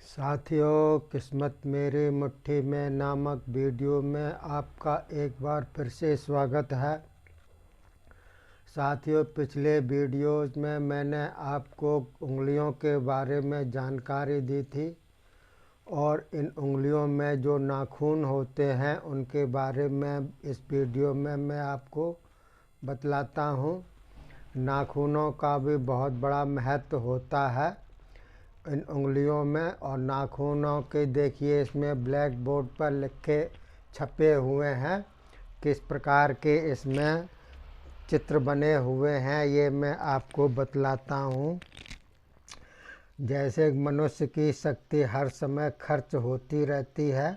साथियों, किस्मत मेरी मुट्ठी में नामक वीडियो में आपका एक बार फिर से स्वागत है। साथियों, पिछले वीडियोज़ में मैंने आपको उंगलियों के बारे में जानकारी दी थी और इन उंगलियों में जो नाखून होते हैं उनके बारे में इस वीडियो में मैं आपको बतलाता हूँ। नाखूनों का भी बहुत बड़ा महत्व होता है इन उंगलियों में। और नाखूनों के देखिए, इसमें ब्लैक बोर्ड पर लिखे छपे हुए हैं किस प्रकार के इसमें चित्र बने हुए हैं, ये मैं आपको बतलाता हूँ। जैसे मनुष्य की शक्ति हर समय खर्च होती रहती है,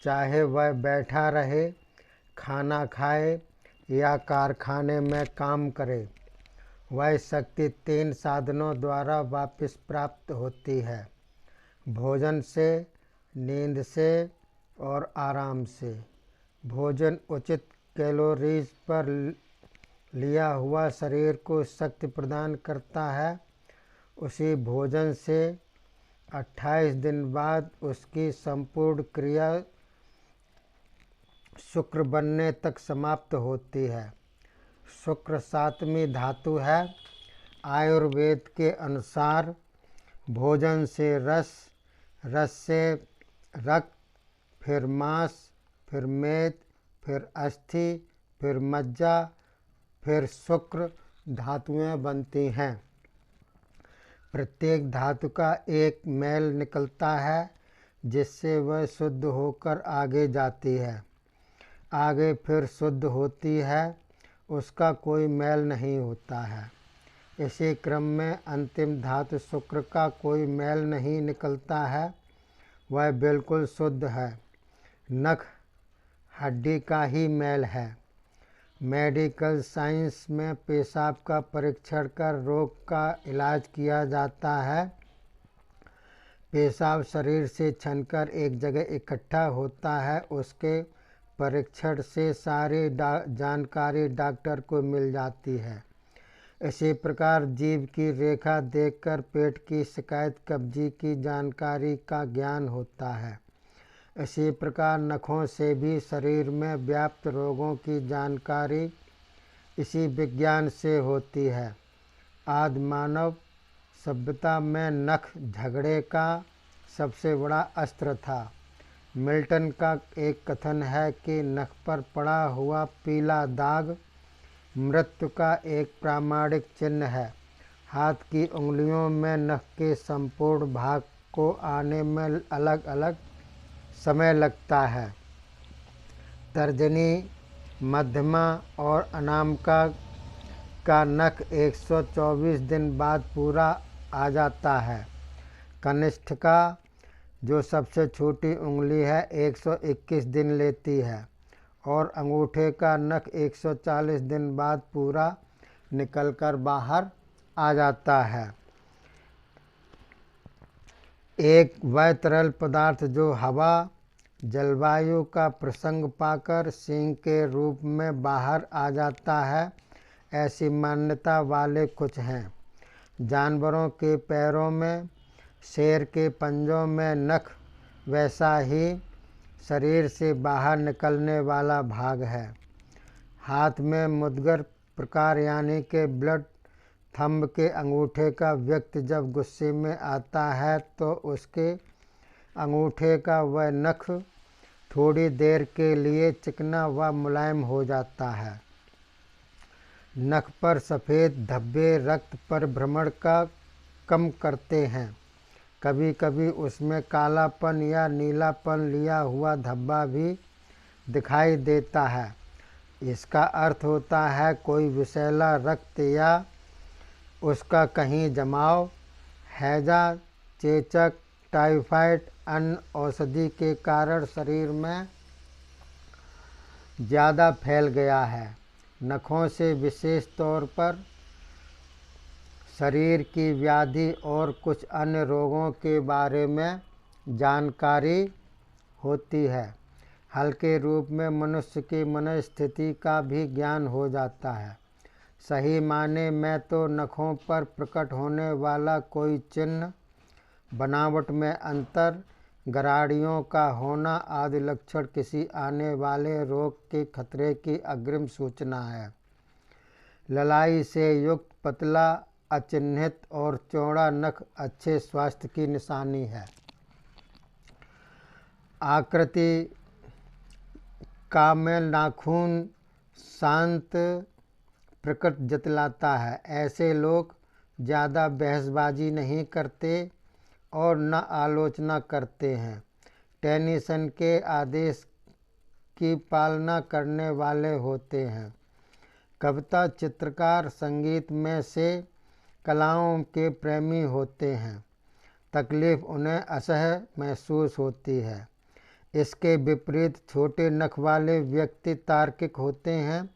चाहे वह बैठा रहे, खाना खाए या कारखाने में काम करे। वह शक्ति 3 साधनों द्वारा वापस प्राप्त होती है: भोजन से, नींद से और आराम से। भोजन उचित कैलोरीज पर लिया हुआ शरीर को शक्ति प्रदान करता है। उसी भोजन से 28 दिन बाद उसकी संपूर्ण क्रिया शुक्र बनने तक समाप्त होती है। शुक्र 7वीं धातु है। आयुर्वेद के अनुसार भोजन से रस, रस से रक्त, फिर मांस, फिर मेद, फिर अस्थि, फिर मज्जा, फिर शुक्र धातुएं बनती हैं। प्रत्येक धातु का एक मैल निकलता है जिससे वह शुद्ध होकर आगे जाती है। आगे फिर शुद्ध होती है, उसका कोई मैल नहीं होता है। इसी क्रम में अंतिम धातु शुक्र का कोई मैल नहीं निकलता है, वह बिल्कुल शुद्ध है। नख हड्डी का ही मैल है। मेडिकल साइंस में पेशाब का परीक्षण कर रोग का इलाज किया जाता है। पेशाब शरीर से छनकर एक जगह इकट्ठा होता है। उसके परीक्षण से सारी जानकारी डॉक्टर को मिल जाती है। इसी प्रकार जीभ की रेखा देखकर पेट की शिकायत, कब्जी की जानकारी का ज्ञान होता है। इसी प्रकार नखों से भी शरीर में व्याप्त रोगों की जानकारी इसी विज्ञान से होती है। आदि मानव सभ्यता में नख झगड़े का सबसे बड़ा अस्त्र था। मिल्टन का एक कथन है कि नख पर पड़ा हुआ पीला दाग मृत्यु का एक प्रामाणिक चिन्ह है। हाथ की उंगलियों में नख के संपूर्ण भाग को आने में अलग अलग समय लगता है। तर्जनी, मध्यमा और अनामिका का नख 124 दिन बाद पूरा आ जाता है। कनिष्ठिका, जो सबसे छोटी उंगली है, 121 दिन लेती है और अंगूठे का नख 140 दिन बाद पूरा निकलकर बाहर आ जाता है। एक वह तरल पदार्थ जो हवा, जलवायु का प्रसंग पाकर सींग के रूप में बाहर आ जाता है, ऐसी मान्यता वाले कुछ हैं। जानवरों के पैरों में, शेर के पंजों में नख वैसा ही शरीर से बाहर निकलने वाला भाग है। हाथ में मुद्गर प्रकार यानी के ब्लड थंब के अंगूठे का व्यक्ति जब गुस्से में आता है तो उसके अंगूठे का वह नख थोड़ी देर के लिए चिकना व मुलायम हो जाता है। नख पर सफ़ेद धब्बे रक्त परिभ्रमण का कम करते हैं। कभी कभी उसमें कालापन या नीलापन लिया हुआ धब्बा भी दिखाई देता है। इसका अर्थ होता है कोई विषैला रक्त या उसका कहीं जमाव, हैजा, चेचक, टाइफाइड, अन्य औषधि के कारण शरीर में ज़्यादा फैल गया है। नखों से विशेष तौर पर शरीर की व्याधि और कुछ अन्य रोगों के बारे में जानकारी होती है। हल्के रूप में मनुष्य की मनस्थिति का भी ज्ञान हो जाता है। सही माने में तो नखों पर प्रकट होने वाला कोई चिन्ह बनावट में अंतर, गराड़ियों का होना आदि लक्षण किसी आने वाले रोग के खतरे की अग्रिम सूचना है। ललाई से युक्त पतला, अचिह्नित और चौड़ा नख अच्छे स्वास्थ्य की निशानी है। आकृति का में नाखून शांत प्रकृति जतलाता है। ऐसे लोग ज़्यादा बहसबाजी नहीं करते और न आलोचना करते हैं। टेनिसन के आदेश की पालना करने वाले होते हैं। कविता, चित्रकार, संगीत में से कलाओं के प्रेमी होते हैं। तकलीफ उन्हें असह्य महसूस होती है। इसके विपरीत छोटे नख वाले व्यक्ति तार्किक होते हैं।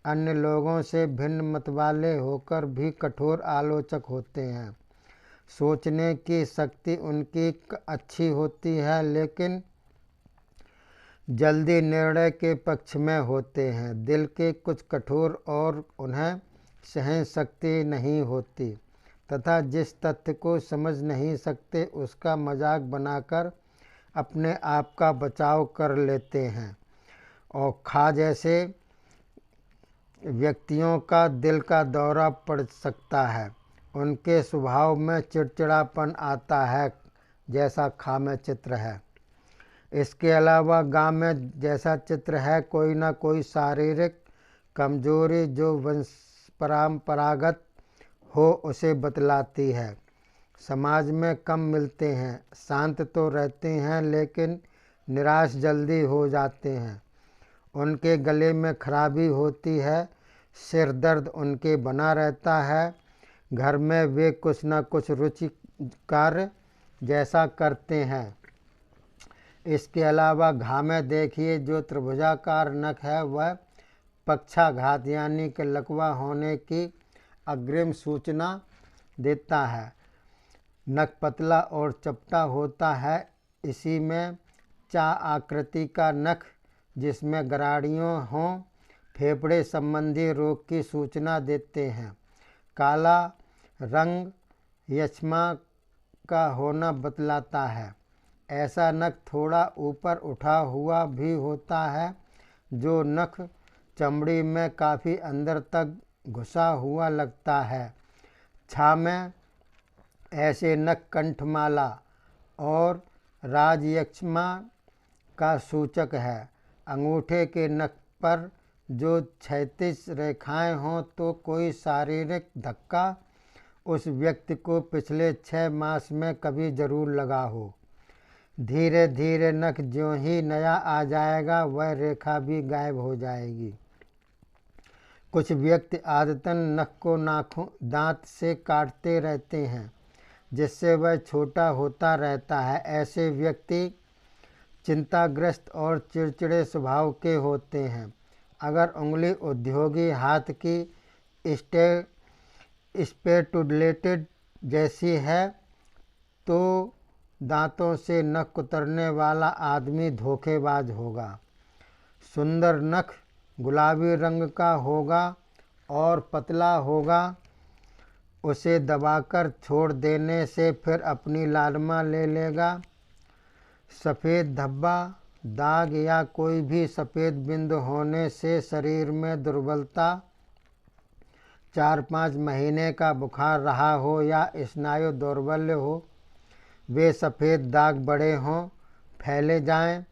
अन्य लोगों से भिन्न मत वाले होकर भी कठोर आलोचक होते हैं। सोचने की शक्ति उनकी अच्छी होती है, लेकिन जल्दी निर्णय के पक्ष में होते हैं। दिल के कुछ कठोर और उन्हें सहन शक्ति नहीं होती तथा जिस तथ्य को समझ नहीं सकते उसका मजाक बनाकर अपने आप का बचाव कर लेते हैं। और खा जैसे व्यक्तियों का दिल का दौरा पड़ सकता है। उनके स्वभाव में चिड़चिड़ापन आता है, जैसा खा में चित्र है। इसके अलावा गा में जैसा चित्र है, कोई ना कोई शारीरिक कमजोरी जो वंश परंपरागत हो उसे बतलाती है। समाज में कम मिलते हैं, शांत तो रहते हैं लेकिन निराश जल्दी हो जाते हैं। उनके गले में खराबी होती है, सिर दर्द उनके बना रहता है। घर में वे कुछ न कुछ रुचि कार्य जैसा करते हैं। इसके अलावा घा में देखिए जो त्रिभुजाकार नख है वह पक्षाघात यानी कि लकवा होने की अग्रिम सूचना देता है। नख पतला और चपटा होता है। इसी में चा आकृति का नख जिसमें गराड़ियों हों फेफड़े संबंधी रोग की सूचना देते हैं। काला रंग यक्ष्मा का होना बतलाता है। ऐसा नख थोड़ा ऊपर उठा हुआ भी होता है। जो नख चमड़ी में काफ़ी अंदर तक घुसा हुआ लगता है। छा में ऐसे नख कंठमाला और राजयक्ष्मा का सूचक है। अंगूठे के नख पर जो क्षैतिज रेखाएं हों तो कोई शारीरिक धक्का उस व्यक्ति को पिछले 6 मास में कभी जरूर लगा हो। धीरे धीरे नख ज्यों ही नया आ जाएगा वह रेखा भी गायब हो जाएगी। कुछ व्यक्ति आदतन नख को नाखून दांत से काटते रहते हैं जिससे वह छोटा होता रहता है। ऐसे व्यक्ति चिंताग्रस्त और चिड़चिड़े स्वभाव के होते हैं। अगर उंगली उद्योगी हाथ की स्पेटुलेटेड जैसी है तो दांतों से नख कुतरने वाला आदमी धोखेबाज होगा। सुंदर नख गुलाबी रंग का होगा और पतला होगा। उसे दबाकर छोड़ देने से फिर अपनी लालिमा ले लेगा। सफ़ेद धब्बा, दाग या कोई भी सफ़ेद बिंदु होने से शरीर में दुर्बलता, 4-5 महीने का बुखार रहा हो या स्नायु दौर्बल्य हो, वे सफ़ेद दाग बड़े हों, फैले जाएं,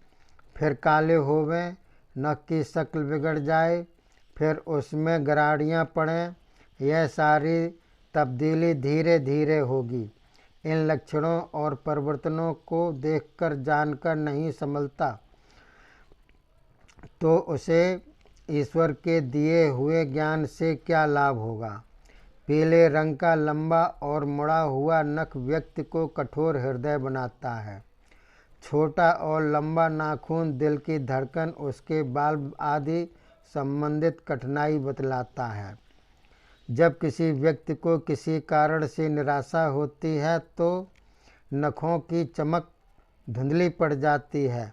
फिर काले होवें, नख की शक्ल बिगड़ जाए, फिर उसमें गराड़ियाँ पड़ें, यह सारी तब्दीली धीरे धीरे होगी। इन लक्षणों और परिवर्तनों को देखकर जानकर नहीं संभलता तो उसे ईश्वर के दिए हुए ज्ञान से क्या लाभ होगा। पीले रंग का लंबा और मुड़ा हुआ नख व्यक्ति को कठोर हृदय बनाता है। छोटा और लंबा नाखून दिल की धड़कन, उसके बाल आदि संबंधित कठिनाई बतलाता है। जब किसी व्यक्ति को किसी कारण से निराशा होती है तो नखों की चमक धुंधली पड़ जाती है।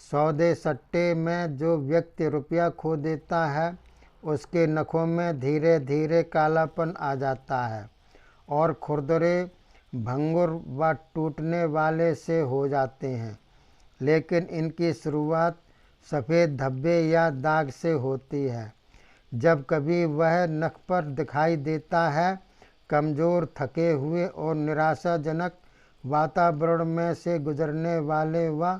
सौदे सट्टे में जो व्यक्ति रुपया खो देता है उसके नखों में धीरे धीरे कालापन आ जाता है और खुरदरे भंगुर व टूटने वाले से हो जाते हैं, लेकिन इनकी शुरुआत सफ़ेद धब्बे या दाग से होती है। जब कभी वह नख पर दिखाई देता है, कमज़ोर, थके हुए और निराशाजनक वातावरण में से गुजरने वाले व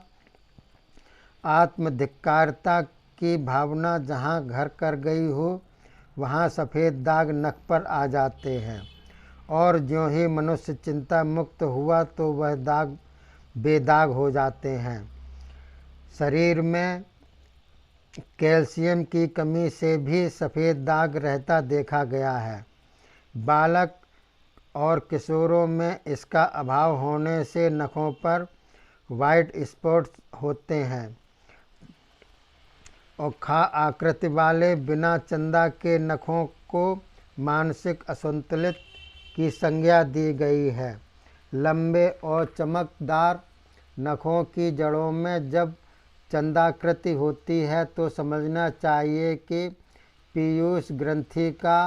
आत्मधिक्कारता की भावना जहाँ घर कर गई हो, वहाँ सफ़ेद दाग नख पर आ जाते हैं। और ज्यों ही मनुष्य चिंता मुक्त हुआ तो वह दाग बेदाग हो जाते हैं। शरीर में कैल्शियम की कमी से भी सफ़ेद दाग रहता देखा गया है। बालक और किशोरों में इसका अभाव होने से नखों पर वाइट स्पॉट्स होते हैं और आकृति वाले बिना चंदा के नखों को मानसिक असंतुलित की संज्ञा दी गई है। लंबे और चमकदार नखों की जड़ों में जब चंदाकृति होती है तो समझना चाहिए कि पीयूष ग्रंथि का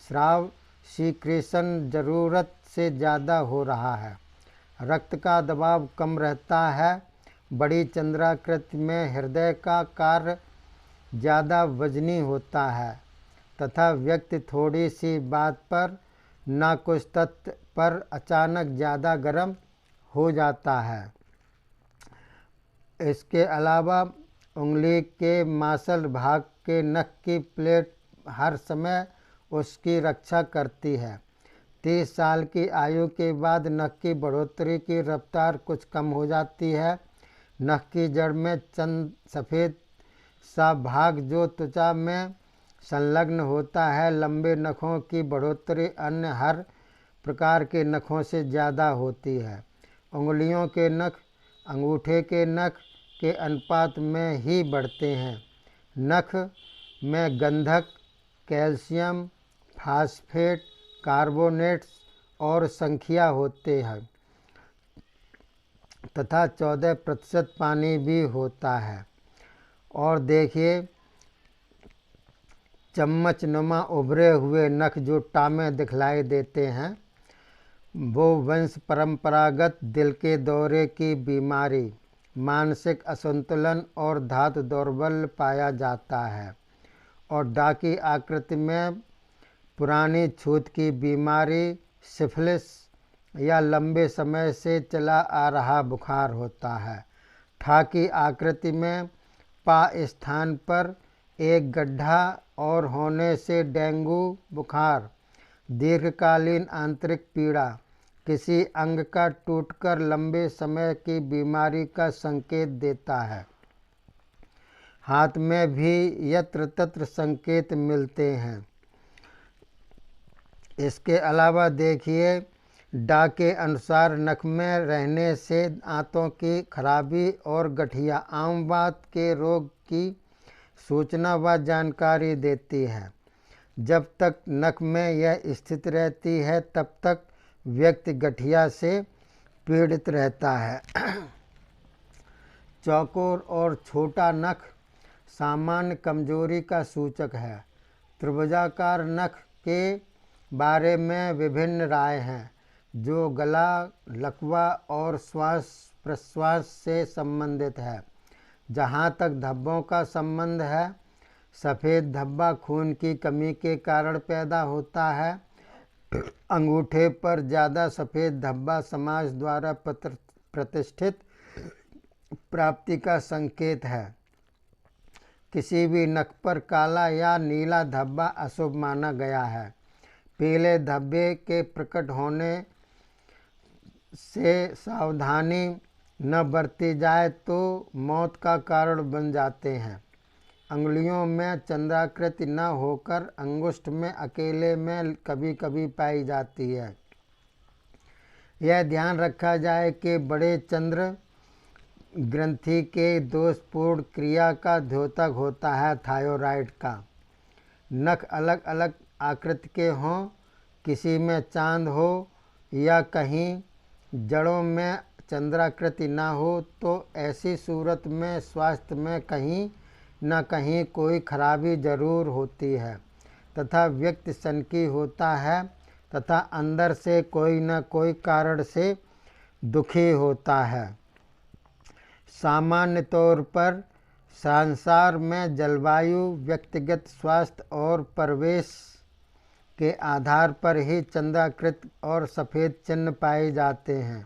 स्राव सीक्रेशन ज़रूरत से ज़्यादा हो रहा है। रक्त का दबाव कम रहता है। बड़ी चंद्राकृति में हृदय का कार्य ज़्यादा वजनी होता है तथा व्यक्ति थोड़ी सी बात पर न कुछ तथ्य पर अचानक ज़्यादा गर्म हो जाता है। इसके अलावा उंगली के मांसल भाग के नख की प्लेट हर समय उसकी रक्षा करती है। 30 साल की आयु के बाद नख की बढ़ोतरी की रफ्तार कुछ कम हो जाती है। नख की जड़ में चंद सफ़ेद सा भाग जो त्वचा में संलग्न होता है। लंबे नखों की बढ़ोतरी अन्य हर प्रकार के नखों से ज़्यादा होती है। उंगलियों के नख अंगूठे के नख के अनुपात में ही बढ़ते हैं। नख में गंधक, कैल्शियम, फास्फेट, कार्बोनेट्स और संख्या होते हैं तथा 14% पानी भी होता है। और देखिए, चम्मच नुमा उभरे हुए नख जो टामे दिखलाई देते हैं, वो वंश परंपरागत दिल के दौरे की बीमारी, मानसिक असंतुलन और धातु दौर्बल्य पाया जाता है। और डाकी आकृति में पुरानी छूत की बीमारी, सिफिलिस या लंबे समय से चला आ रहा बुखार होता है। ठाकी आकृति में पा स्थान पर एक गड्ढा और होने से डेंगू बुखार, दीर्घकालीन आंतरिक पीड़ा, किसी अंग का टूटकर लंबे समय की बीमारी का संकेत देता है। हाथ में भी यत्र तत्र संकेत मिलते हैं। इसके अलावा देखिए, डा के अनुसार नख में रहने से दांतों की खराबी और गठिया आम बात के रोग की सूचना व जानकारी देती है। जब तक नख में यह स्थिति रहती है तब तक व्यक्ति गठिया से पीड़ित रहता है। चौकोर और छोटा नख सामान्य कमजोरी का सूचक है। त्रिभुजाकार नख के बारे में विभिन्न राय हैं, जो गला, लकवा और श्वास प्रश्वास से संबंधित है। जहाँ तक धब्बों का संबंध है, सफ़ेद धब्बा खून की कमी के कारण पैदा होता है। अंगूठे पर ज़्यादा सफ़ेद धब्बा समाज द्वारा प्रतिष्ठित प्राप्ति का संकेत है। किसी भी नख पर काला या नीला धब्बा अशुभ माना गया है। पीले धब्बे के प्रकट होने से सावधानी न बरती जाए तो मौत का कारण बन जाते हैं। अंगुलियों में चंद्राकृति न होकर अंगुष्ठ में अकेले में कभी कभी पाई जाती है। यह ध्यान रखा जाए कि बड़े चंद्र ग्रंथि के दोषपूर्ण क्रिया का द्योतक होता है थायराइड का। नख अलग अलग आकृति के हों, किसी में चांद हो या कहीं जड़ों में चंद्राकृति न हो, तो ऐसी सूरत में स्वास्थ्य में कहीं न कहीं कोई खराबी जरूर होती है तथा व्यक्ति सनकी होता है। तथा अंदर से कोई न कोई कारण से दुखी होता है। सामान्य तौर पर संसार में जलवायु, व्यक्तिगत स्वास्थ्य और परिवेश के आधार पर ही चंद्राकृत और सफ़ेद चिन्ह पाए जाते हैं।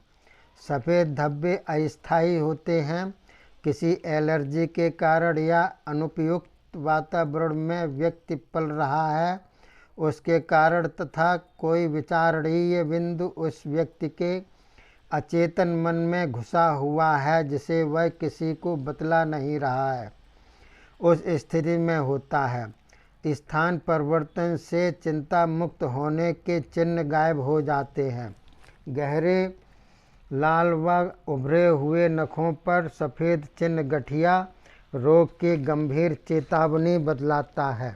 सफ़ेद धब्बे अस्थायी होते हैं। किसी एलर्जी के कारण या अनुपयुक्त वातावरण में व्यक्ति पल रहा है, उसके कारण तथा कोई विचारणीय बिंदु उस व्यक्ति के अचेतन मन में घुसा हुआ है जिसे वह किसी को बतला नहीं रहा है, उस स्थिति में होता है। स्थान परिवर्तन से चिंता मुक्त होने के चिन्ह गायब हो जाते हैं। गहरे लाल व उभरे हुए नखों पर सफ़ेद चिन्ह गठिया रोग की गंभीर चेतावनी बतलाता है।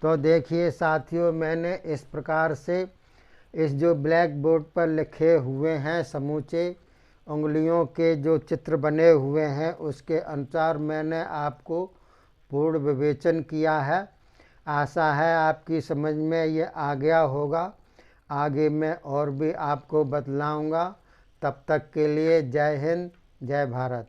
तो देखिए साथियों, मैंने इस प्रकार से इस जो ब्लैक बोर्ड पर लिखे हुए हैं समूचे उंगलियों के जो चित्र बने हुए हैं, उसके अनुसार मैंने आपको पूर्ण विवेचन किया है। आशा है आपकी समझ में ये आ गया होगा। आगे मैं और भी आपको बतलाऊंगा। तब तक के लिए जय हिंद, जय भारत।